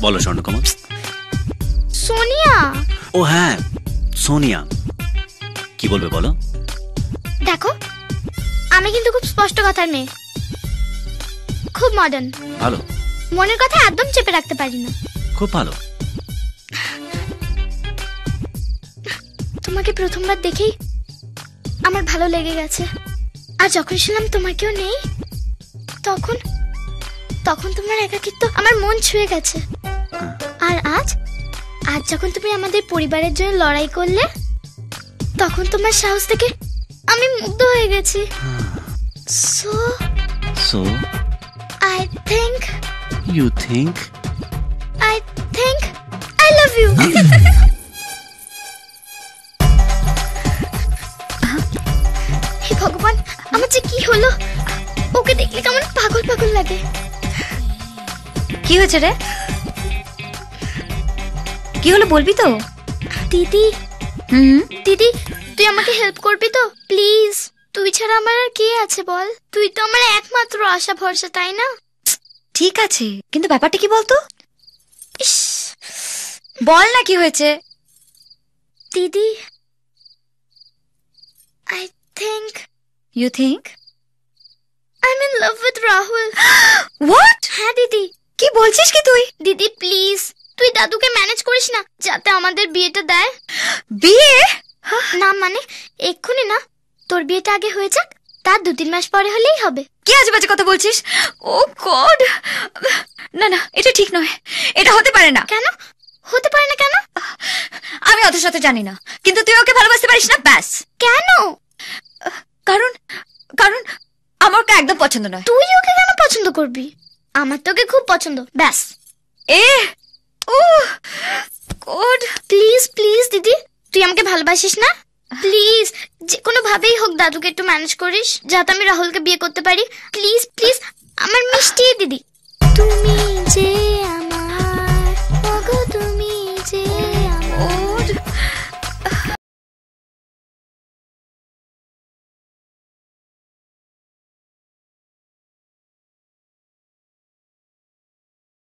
বলো স্বর্ণকমল। সোনিয়া। ও হ্যাঁ সোনিয়া, কি বলবে বলো। দেখো আমি কিন্তু খুব স্পষ্ট কথার মেয়ে, খুব মডার্ন। ভালো। মনের কথা একদম চেপে রাখতে পারি না। খুব ভালো। তোমাকে প্রথমবার দেখেই আমার ভালো লেগে গেছে, আর যখন শুনলাম তোমার কেউ নেই তখন তখন তোমার একাকিত্ব আমার মন ছুঁয়ে গেছে। আর আজ আজ যখন তুমি আমাদের পরিবারের জন্য লড়াই করলে তখন তোমার সাহস থেকে আমি মুগ্ধ হয়ে গেছি। So so I think you think I love you. হে ভগবান, আমার যে কি হলো, ওকে দেখলে কেমন পাগল পাগল লাগে। কি হয়েছে রে? কি হলো বলবি তো? দিদি দিদি তুই আমাকে হেল্প করবি তো প্লিজ? তুই ছাড়া আমার আর কে আছে বল? তুই তো আমার একমাত্র আশা ভরসা, তাই না? ঠিক আছে, কিন্তু ব্যাপারটা কি বলতো? বল না কি হয়েছে। দিদি I think You think? I'm in love with Rahul. What? হ্যাঁ দিদি। কি বলছিস কি তুই? দিদি প্লিজ তুই দাদুকে ম্যানেজ করিস না যাতে আমাদের বিয়েটা দেয়। বিয়ে? না মানে এক্ষুনি না, তোর বিয়েটা আগে হয়ে যাক, তার 2-3 মাস পরে হলেই হবে। কি আজে বাজে কথা বলছিস? ও গড, না না এটা ঠিক নয়, এটা হতে পারে না। কেন হতে পারে না? কেন? আমি ওদের সাথে জানি না, কিন্তু তুই ওকে ভালোবাসতে পারিস না ব্যাস। কেন? কারণ কারণ আমার ওকে একদম পছন্দ নয়। তুই ওকে কেন পছন্দ করবি? আমার তোকে খুব পছন্দ ব্যাস। ও গড, প্লিজ প্লিজ দিদি তুই আমাকে ভালোবাসিস না? প্লিজ যে কোনো ভাবেই হোক দাদুকে একটু ম্যানেজ করিস যাতে আমি রাহুলকে বিয়ে করতে পারি। প্লিজ প্লিজ আমার মিষ্টি দিদি। তুমি যে